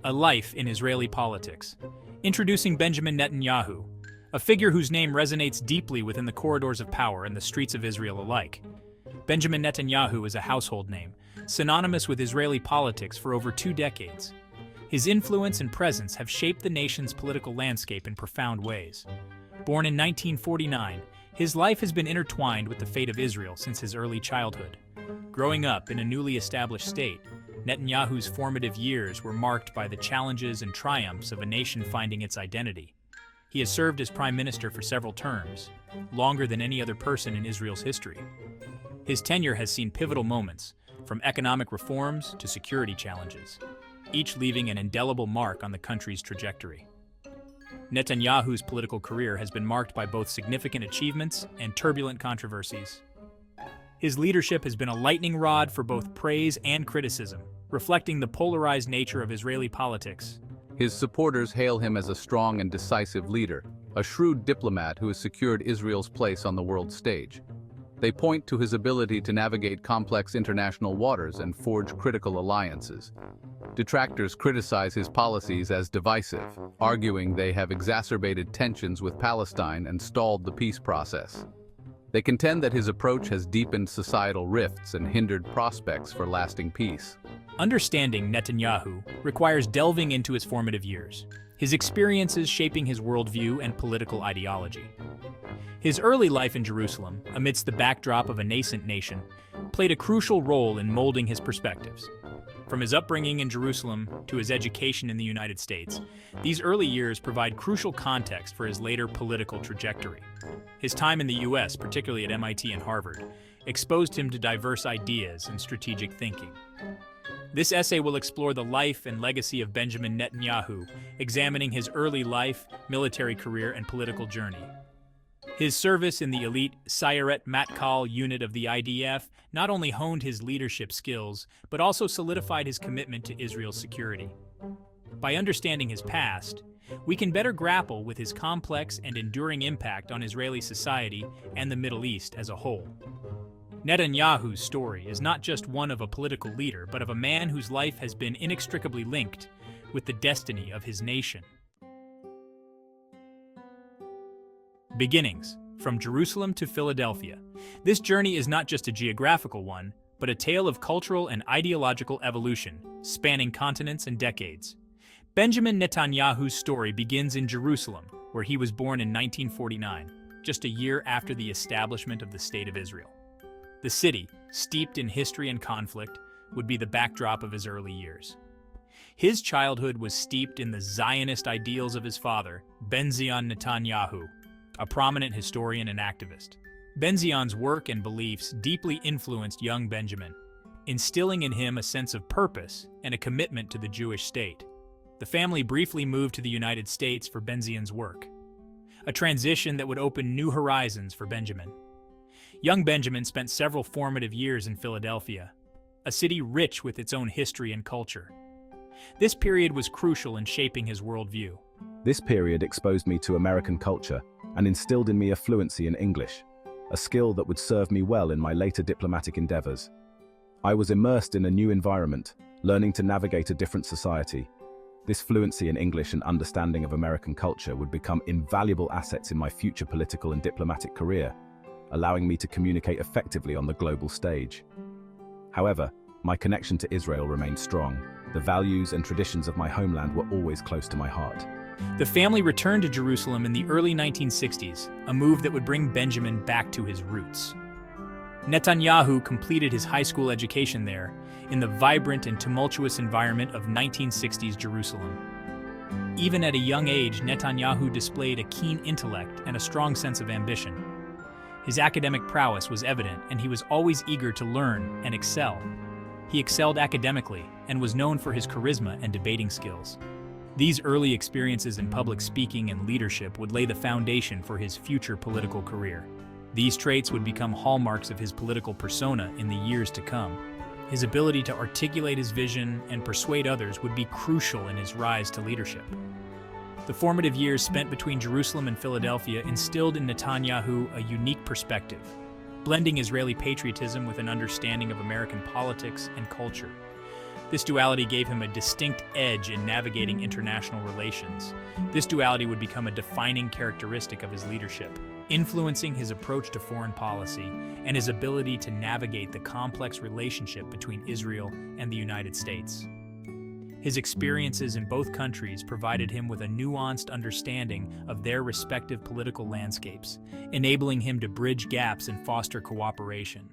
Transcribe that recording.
A life in Israeli politics. Introducing Benjamin Netanyahu, a figure whose name resonates deeply within the corridors of power and the streets of Israel alike. Benjamin Netanyahu is a household name, synonymous with Israeli politics for over 2 decades. His influence and presence have shaped the nation's political landscape in profound ways. Born in 1949, his life has been intertwined with the fate of Israel since his early childhood. Growing up in a newly established state, Netanyahu's formative years were marked by the challenges and triumphs of a nation finding its identity. He has served as prime minister for several terms, longer than any other person in Israel's history. His tenure has seen pivotal moments, from economic reforms to security challenges, each leaving an indelible mark on the country's trajectory. Netanyahu's political career has been marked by both significant achievements and turbulent controversies. His leadership has been a lightning rod for both praise and criticism, reflecting the polarized nature of Israeli politics. His supporters hail him as a strong and decisive leader, a shrewd diplomat who has secured Israel's place on the world stage. They point to his ability to navigate complex international waters and forge critical alliances. Detractors criticize his policies as divisive, arguing they have exacerbated tensions with Palestine and stalled the peace process. They contend that his approach has deepened societal rifts and hindered prospects for lasting peace. Understanding Netanyahu requires delving into his formative years, his experiences shaping his worldview and political ideology. His early life in Jerusalem, amidst the backdrop of a nascent nation, played a crucial role in molding his perspectives. From his upbringing in Jerusalem to his education in the United States, these early years provide crucial context for his later political trajectory. His time in the U.S., particularly at MIT and Harvard, exposed him to diverse ideas and strategic thinking. This essay will explore the life and legacy of Benjamin Netanyahu, examining his early life, military career, and political journey. His service in the elite Sayeret Matkal unit of the IDF not only honed his leadership skills, but also solidified his commitment to Israel's security. By understanding his past, we can better grapple with his complex and enduring impact on Israeli society and the Middle East as a whole. Netanyahu's story is not just one of a political leader, but of a man whose life has been inextricably linked with the destiny of his nation. Beginnings, from Jerusalem to Philadelphia. This journey is not just a geographical one, but a tale of cultural and ideological evolution, spanning continents and decades. Benjamin Netanyahu's story begins in Jerusalem, where he was born in 1949, just a year after the establishment of the State of Israel. The city, steeped in history and conflict, would be the backdrop of his early years. His childhood was steeped in the Zionist ideals of his father, Benjamin Netanyahu, a prominent historian and activist. Benjamin's work and beliefs deeply influenced young Benjamin, instilling in him a sense of purpose and a commitment to the Jewish state. The family briefly moved to the United States for Benjamin's work, a transition that would open new horizons for Benjamin. Young Benjamin spent several formative years in Philadelphia, a city rich with its own history and culture. This period was crucial in shaping his worldview. This period exposed me to American culture and instilled in me a fluency in English, a skill that would serve me well in my later diplomatic endeavors. I was immersed in a new environment, learning to navigate a different society. This fluency in English and understanding of American culture would become invaluable assets in my future political and diplomatic career, allowing me to communicate effectively on the global stage. However, my connection to Israel remained strong. The values and traditions of my homeland were always close to my heart. The family returned to Jerusalem in the early 1960s, a move that would bring Benjamin back to his roots. Netanyahu completed his high school education there, in the vibrant and tumultuous environment of 1960s Jerusalem. Even at a young age, Netanyahu displayed a keen intellect and a strong sense of ambition. His academic prowess was evident, and he was always eager to learn and excel. He excelled academically and was known for his charisma and debating skills. These early experiences in public speaking and leadership would lay the foundation for his future political career. These traits would become hallmarks of his political persona in the years to come. His ability to articulate his vision and persuade others would be crucial in his rise to leadership. The formative years spent between Jerusalem and Philadelphia instilled in Netanyahu a unique perspective, blending Israeli patriotism with an understanding of American politics and culture. This duality gave him a distinct edge in navigating international relations. This duality would become a defining characteristic of his leadership, influencing his approach to foreign policy and his ability to navigate the complex relationship between Israel and the United States. His experiences in both countries provided him with a nuanced understanding of their respective political landscapes, enabling him to bridge gaps and foster cooperation.